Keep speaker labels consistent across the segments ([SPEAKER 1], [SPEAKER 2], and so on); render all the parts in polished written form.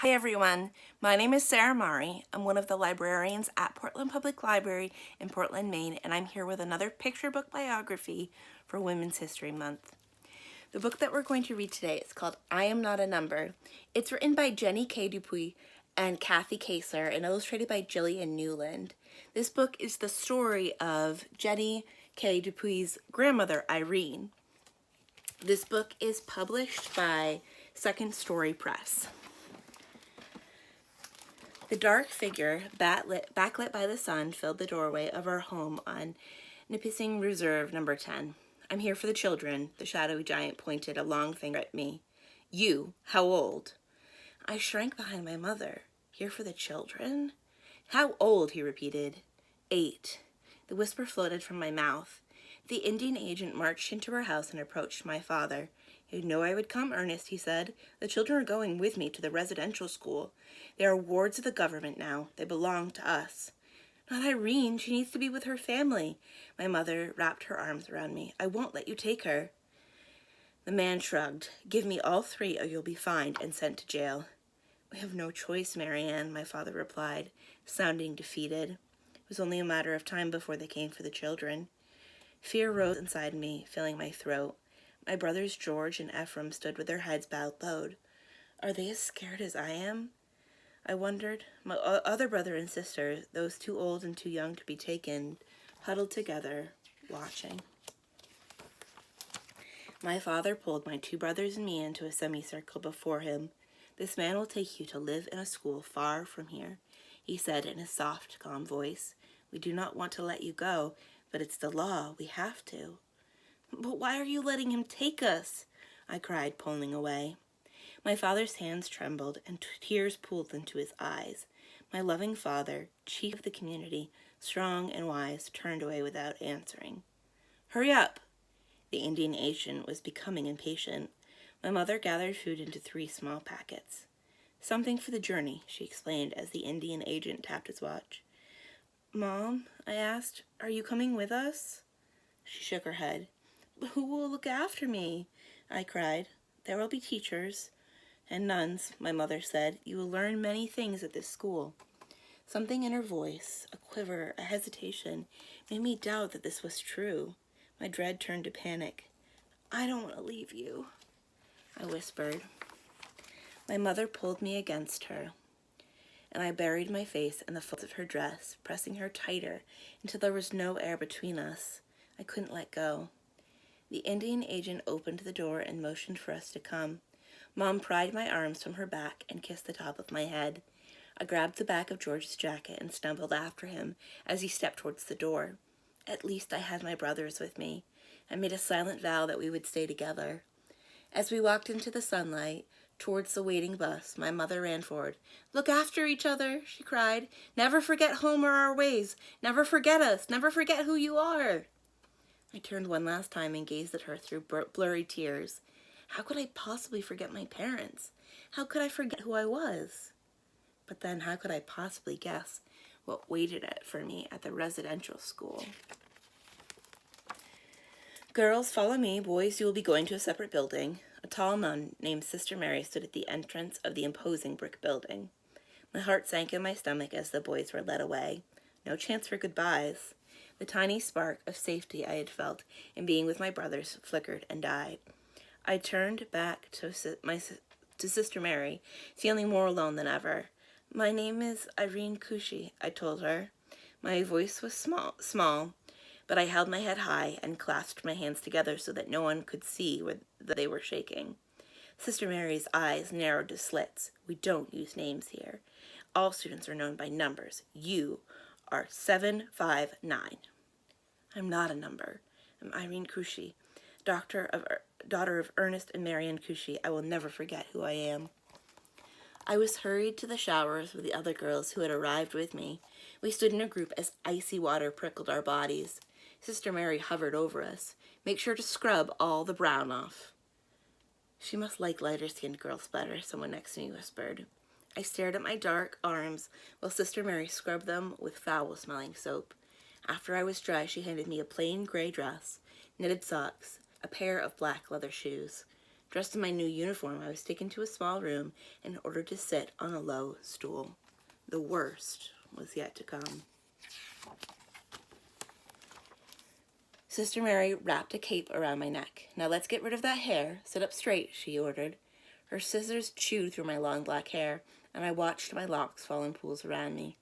[SPEAKER 1] Hi everyone, my name is Sarah Mari. I'm one of the librarians at Portland Public Library in Portland, Maine, and I'm here with another picture book biography for Women's History Month. The book that we're going to read today is called I Am Not a Number. It's written by Irene Dupuis and Kace and illustrated by Gillian Newland. This book is the story of Irene Dupuis' grandmother, Irene. This book is published by Second Story Press. The dark figure, backlit by the sun, filled the doorway of our home on Nipissing Reserve number 10. I'm here for the children, the shadowy giant pointed a long finger at me. You, how old? I shrank behind my mother. Here for the children? How old, he repeated. 8. The whisper floated from my mouth. The Indian agent marched into her house and approached my father. You know I would come, Ernest, he said. The children are going with me to the residential school. They are wards of the government now. They belong to us. Not Irene. She needs to be with her family. My mother wrapped her arms around me. I won't let you take her. The man shrugged. Give me all 3 or you'll be fined and sent to jail. We have no choice, Marianne, my father replied, sounding defeated. It was only a matter of time before they came for the children. Fear rose inside me, filling my throat. My brothers George and Ephraim stood with their heads bowed low. Are they as scared as I am? I wondered. My other brother and sister, those too old and too young to be taken, huddled together, watching. My father pulled my 2 brothers and me into a semicircle before him. This man will take you to live in a school far from here, he said in a soft, calm voice. We do not want to let you go, but it's the law. We have to. But why are you letting him take us? I cried, pulling away. My father's hands trembled and tears pooled into his eyes. My loving father, chief of the community, strong and wise, turned away without answering. Hurry up! The Indian agent was becoming impatient. My mother gathered food into 3 small packets. Something for the journey, she explained as the Indian agent tapped his watch. Mom, I asked, are you coming with us? She shook her head. But who will look after me? I cried. There will be teachers and nuns, my mother said. You will learn many things at this school. Something in her voice, a quiver, a hesitation, made me doubt that this was true. My dread turned to panic. I don't want to leave you, I whispered. My mother pulled me against her, and I buried my face in the folds of her dress, pressing her tighter until there was no air between us. I couldn't let go. The Indian agent opened the door and motioned for us to come. Mom pried my arms from her back and kissed the top of my head. I grabbed the back of George's jacket and stumbled after him as he stepped towards the door. At least I had my brothers with me. I made a silent vow that we would stay together. As we walked into the sunlight, towards the waiting bus, my mother ran forward. Look after each other, she cried. Never forget home or our ways. Never forget us. Never forget who you are. I turned one last time and gazed at her through blurry tears. How could I possibly forget my parents? How could I forget who I was? But then how could I possibly guess what waited for me at the residential school? Girls, follow me. Boys, you will be going to a separate building. A tall nun named Sister Mary stood at the entrance of the imposing brick building. My heart sank in my stomach as the boys were led away. No chance for goodbyes. The tiny spark of safety I had felt in being with my brothers flickered and died. I turned back to Sister Mary, feeling more alone than ever. My name is Irene Dupuis, I told her. My voice was small, but I held my head high and clasped my hands together so that no one could see that they were shaking. Sister Mary's eyes narrowed to slits. We don't use names here. All students are known by numbers. You are 759. I'm not a number. I'm Irene Dupuis, daughter of Ernest and Marianne Dupuis. I will never forget who I am. I was hurried to the showers with the other girls who had arrived with me. We stood in a group as icy water prickled our bodies. Sister Mary hovered over us. Make sure to scrub all the brown off. She must like lighter-skinned girls better, someone next to me whispered. I stared at my dark arms while Sister Mary scrubbed them with foul-smelling soap. After I was dry, she handed me a plain gray dress, knitted socks, a pair of black leather shoes. Dressed in my new uniform, I was taken to a small room and ordered to sit on a low stool. The worst was yet to come. Sister Mary wrapped a cape around my neck. "Now let's get rid of that hair. Sit up straight," she ordered. Her scissors chewed through my long black hair, and I watched my locks fall in pools around me.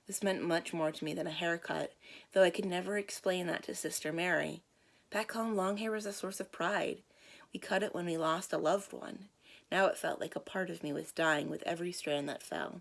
[SPEAKER 1] This meant much more to me than a haircut, though I could never explain that to Sister Mary. Back home, long hair was a source of pride. We cut it when we lost a loved one. Now it felt like a part of me was dying with every strand that fell.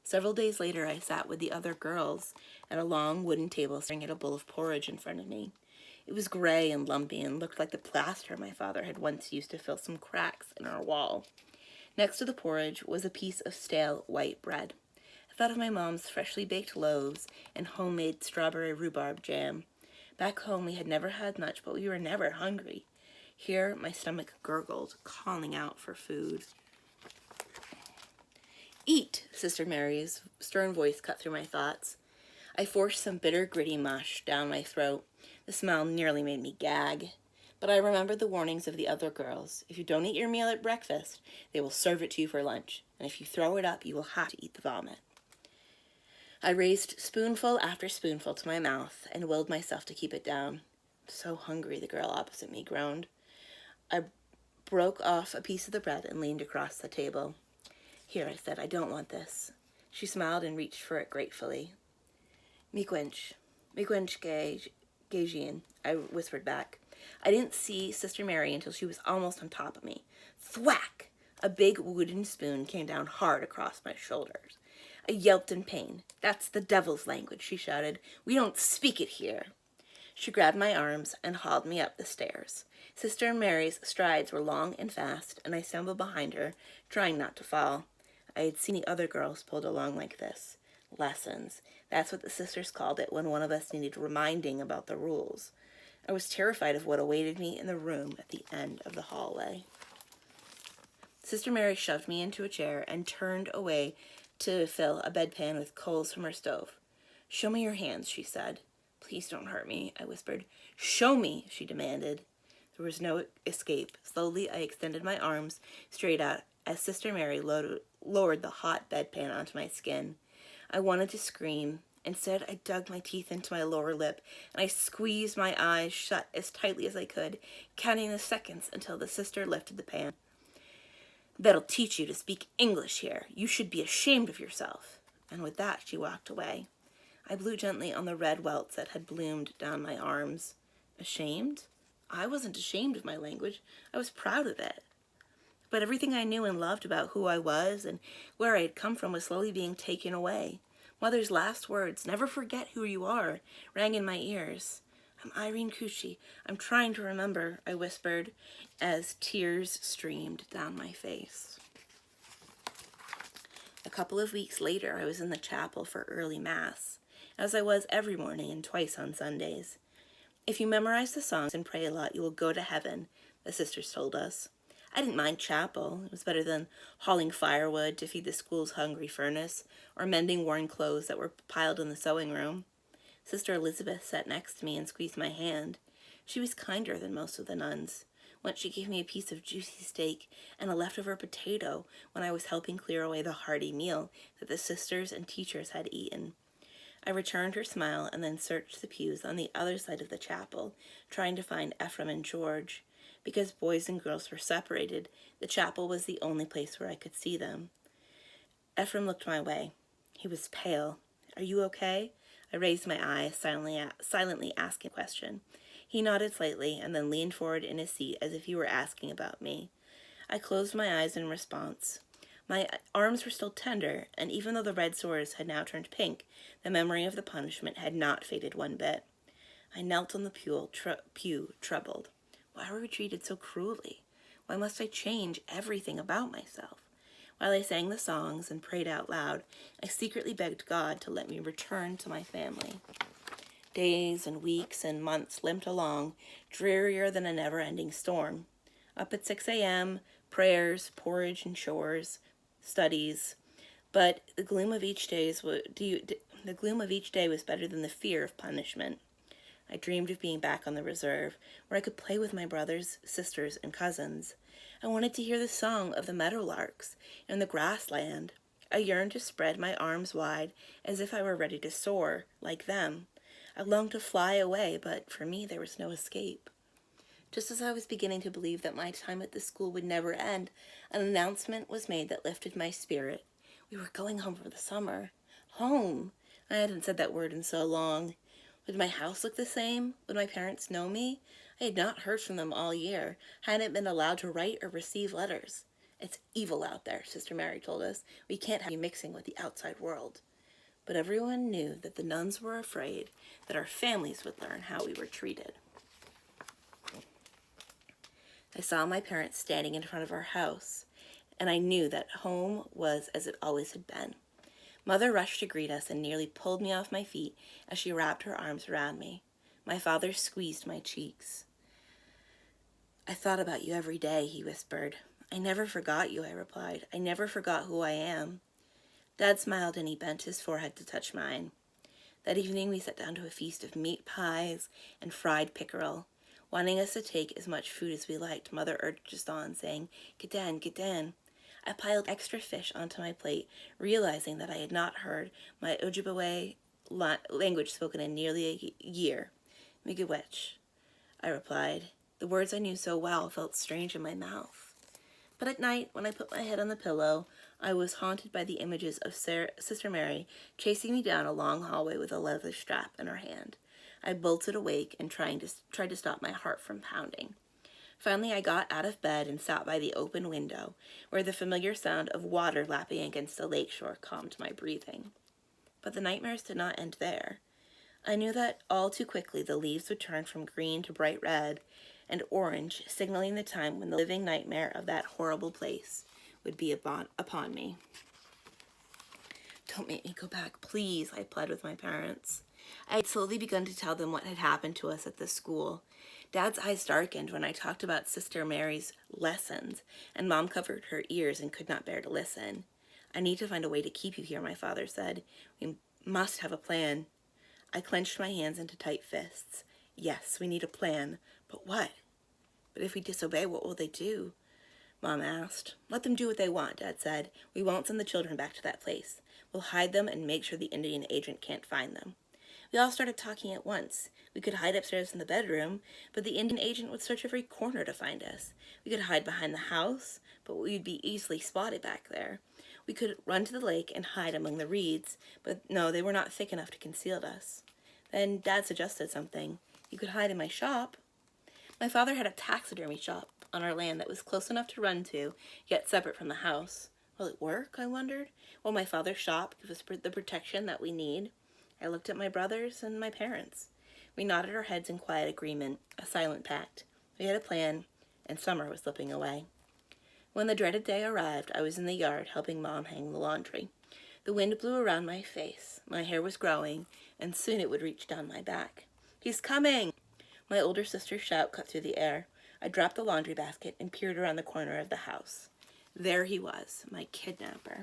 [SPEAKER 1] Several days later, I sat with the other girls at a long wooden table staring at a bowl of porridge in front of me. It was gray and lumpy and looked like the plaster my father had once used to fill some cracks in our wall. Next to the porridge was a piece of stale white bread. I thought of my mom's freshly baked loaves and homemade strawberry rhubarb jam. Back home, we had never had much, but we were never hungry. Here, my stomach gurgled, calling out for food. "Eat," Sister Mary's stern voice cut through my thoughts. I forced some bitter, gritty mush down my throat. The smell nearly made me gag. But I remembered the warnings of the other girls. If you don't eat your meal at breakfast, they will serve it to you for lunch. And if you throw it up, you will have to eat the vomit. I raised spoonful after spoonful to my mouth and willed myself to keep it down. "I'm so hungry," the girl opposite me groaned. I broke off a piece of the bread and leaned across the table. "Here," I said, "I don't want this." She smiled and reached for it gratefully. Miigwech Gillian," I whispered back. I didn't see Sister Mary until she was almost on top of me. Thwack! A big wooden spoon came down hard across my shoulders. I yelped in pain. "That's the devil's language," she shouted. "We don't speak it here." She grabbed my arms and hauled me up the stairs. Sister Mary's strides were long and fast, and I stumbled behind her, trying not to fall. I had seen the other girls pulled along like this. Lessons. That's what the sisters called it when one of us needed reminding about the rules. I was terrified of what awaited me in the room at the end of the hallway. Sister Mary shoved me into a chair and turned away to fill a bedpan with coals from her stove. "Show me your hands," she said. "Please don't hurt me," I whispered. "Show me," she demanded. There was no escape. Slowly, I extended my arms straight out as Sister Mary lowered the hot bedpan onto my skin. I wanted to scream. Instead, I dug my teeth into my lower lip, and I squeezed my eyes shut as tightly as I could, counting the seconds until the sister lifted the pan. "That'll teach you to speak English here. You should be ashamed of yourself." And with that, she walked away. I blew gently on the red welts that had bloomed down my arms. Ashamed? I wasn't ashamed of my language. I was proud of it. But everything I knew and loved about who I was and where I had come from was slowly being taken away. Mother's last words, "Never forget who you are," rang in my ears. "I'm Irene Dupuis. I'm trying to remember," I whispered as tears streamed down my face. A couple of weeks later, I was in the chapel for early Mass, as I was every morning and twice on Sundays. "If you memorize the songs and pray a lot, you will go to heaven," the sisters told us. I didn't mind chapel. It was better than hauling firewood to feed the school's hungry furnace or mending worn clothes that were piled in the sewing room. Sister Elizabeth sat next to me and squeezed my hand. She was kinder than most of the nuns. Once she gave me a piece of juicy steak and a leftover potato when I was helping clear away the hearty meal that the sisters and teachers had eaten. I returned her smile and then searched the pews on the other side of the chapel, trying to find Ephraim and George. Because boys and girls were separated, the chapel was the only place where I could see them. Ephraim looked my way. He was pale. "Are you okay?" I raised my eyes, silently asking a question. He nodded slightly and then leaned forward in his seat as if he were asking about me. I closed my eyes in response. My arms were still tender, and even though the red sores had now turned pink, the memory of the punishment had not faded one bit. I knelt on the pew, troubled. Why were we treated so cruelly? Why must I change everything about myself? While I sang the songs and prayed out loud, I secretly begged God to let me return to my family. Days and weeks and months limped along, drearier than a never-ending storm. Up at 6 a.m., prayers, porridge and chores, studies. But the gloom of each day was better than the fear of punishment. I dreamed of being back on the reserve, where I could play with my brothers, sisters, and cousins. I wanted to hear the song of the meadowlarks and the grassland. I yearned to spread my arms wide as if I were ready to soar like them. I longed to fly away, but for me there was no escape. Just as I was beginning to believe that my time at the school would never end, an announcement was made that lifted my spirit. We were going home for the summer. Home! I hadn't said that word in so long. Would my house look the same? Would my parents know me? I had not heard from them all year, hadn't been allowed to write or receive letters. It's evil out there, Sister Mary told us. We can't have you mixing with the outside world. But everyone knew that the nuns were afraid that our families would learn how we were treated. I saw my parents standing in front of our house, and I knew that home was as it always had been. Mother rushed to greet us and nearly pulled me off my feet as she wrapped her arms around me. My father squeezed my cheeks. I thought about you every day, he whispered. I never forgot you, I replied. I never forgot who I am. Dad smiled and he bent his forehead to touch mine. That evening we sat down to a feast of meat pies and fried pickerel. Wanting us to take as much food as we liked, Mother urged us on, saying, Get down, get down. I piled extra fish onto my plate, realizing that I had not heard my Ojibwe language spoken in nearly a year. Miigwech, I replied. The words I knew so well felt strange in my mouth. But at night, when I put my head on the pillow, I was haunted by the images of Sister Mary chasing me down a long hallway with a leather strap in her hand. I bolted awake and tried to stop my heart from pounding. Finally, I got out of bed and sat by the open window, where the familiar sound of water lapping against the lakeshore calmed my breathing. But the nightmares did not end there. I knew that all too quickly the leaves would turn from green to bright red and orange, signaling the time when the living nightmare of that horrible place would be upon me. Don't make me go back, please, I pled with my parents. I had slowly begun to tell them what had happened to us at the school. Dad's eyes darkened when I talked about Sister Mary's lessons, and Mom covered her ears and could not bear to listen. I need to find a way to keep you here, my father said. We must have a plan. I clenched my hands into tight fists. Yes, we need a plan. But what? But if we disobey, what will they do? Mom asked. Let them do what they want, Dad said. We won't send the children back to that place. We'll hide them and make sure the Indian agent can't find them. We all started talking at once. We could hide upstairs in the bedroom, but the Indian agent would search every corner to find us. We could hide behind the house, but we'd be easily spotted back there. We could run to the lake and hide among the reeds, but no, they were not thick enough to conceal us. Then Dad suggested something. You could hide in my shop. My father had a taxidermy shop on our land that was close enough to run to, yet separate from the house. Will it work, I wondered? Will my father's shop give us the protection that we need? I looked at my brothers and my parents. We nodded our heads in quiet agreement, a silent pact. We had a plan, and summer was slipping away. When the dreaded day arrived, I was in the yard helping Mom hang the laundry. The wind blew around my face. My hair was growing, and soon it would reach down my back. He's coming! My older sister's shout cut through the air. I dropped the laundry basket and peered around the corner of the house. There he was, my kidnapper.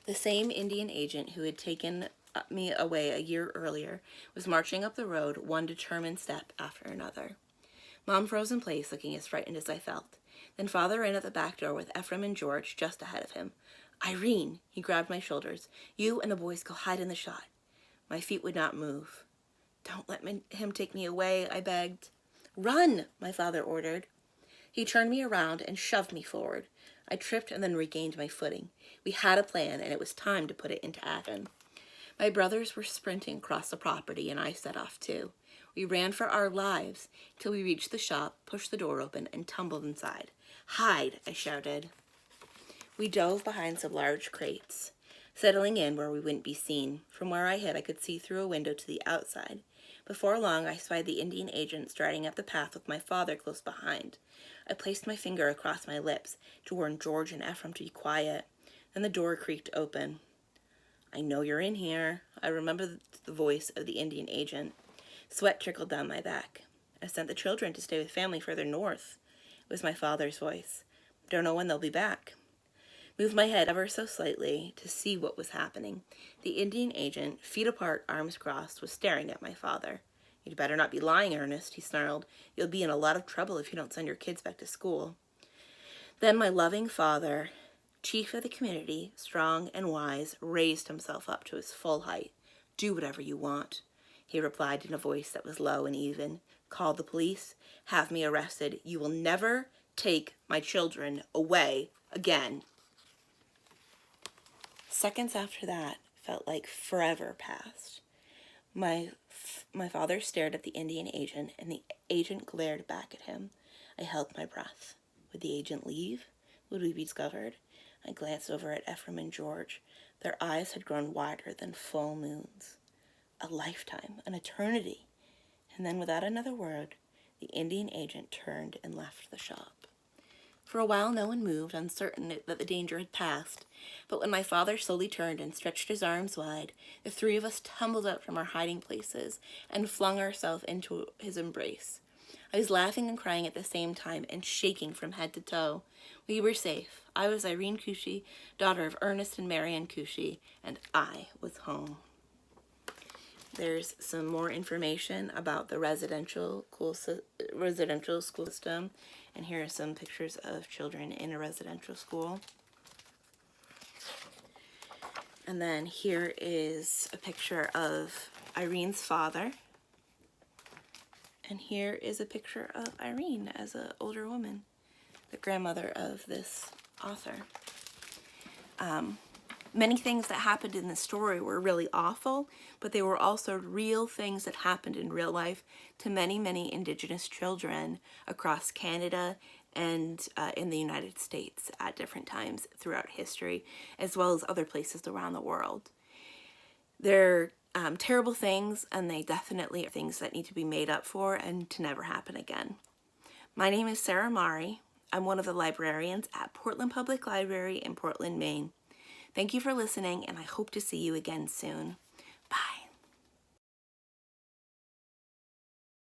[SPEAKER 1] The same Indian agent who had taken me away a year earlier was marching up the road, one determined step after another. Mom froze in place, looking as frightened as I felt. Then Father ran at the back door with Ephraim and George just ahead of him. Irene, he grabbed my shoulders. You and the boys go hide in the shot. My feet would not move. Don't let him take me away, I begged. Run, my father ordered. He turned me around and shoved me forward. I tripped and then regained my footing. We had a plan, and it was time to put it into action. My brothers were sprinting across the property, and I set off too. We ran for our lives till we reached the shop, pushed the door open, and tumbled inside. Hide, I shouted. We dove behind some large crates, settling in where we wouldn't be seen. From where I hid, I could see through a window to the outside. Before long, I spied the Indian agent striding up the path with my father close behind. I placed my finger across my lips to warn George and Ephraim to be quiet. Then the door creaked open. I know you're in here. I remember the voice of the Indian agent. Sweat trickled down my back. I sent the children to stay with family further north. It was my father's voice. Don't know when they'll be back. Moved my head ever so slightly to see what was happening. The Indian agent, feet apart, arms crossed, was staring at my father. You'd better not be lying, Ernest, he snarled. You'll be in a lot of trouble if you don't send your kids back to school. Then my loving father, chief of the community, strong and wise, raised himself up to his full height. "Do whatever you want," he replied in a voice that was low and even. "Call the police. Have me arrested. You will never take my children away again." Seconds after that felt like forever passed. My father stared at the Indian agent, and the agent glared back at him. I held my breath. Would the agent leave? Would we be discovered? I glanced over at Ephraim and George. Their eyes had grown wider than full moons. A lifetime, an eternity. And then, without another word, the Indian agent turned and left the shop. For a while no one moved, uncertain that the danger had passed. But when my father slowly turned and stretched his arms wide, the three of us tumbled out from our hiding places and flung ourselves into his embrace. I was laughing and crying at the same time and shaking from head to toe. We were safe. I was Irene Dupuis, daughter of Ernest and Marianne Dupuis, and I was home. There's some more information about the residential school system, and here are some pictures of children in a residential school. And then here is a picture of Irene's father, and here is a picture of Irene as an older woman, the grandmother of this author. Many things that happened in the story were really awful, but they were also real things that happened in real life to many, many Indigenous children across Canada and in the United States at different times throughout history, as well as other places around the world. They're terrible things, and they definitely are things that need to be made up for and to never happen again. My name is Sarah Mari. I'm one of the librarians at Portland Public Library in Portland, Maine. Thank you for listening, and I hope to see you again soon.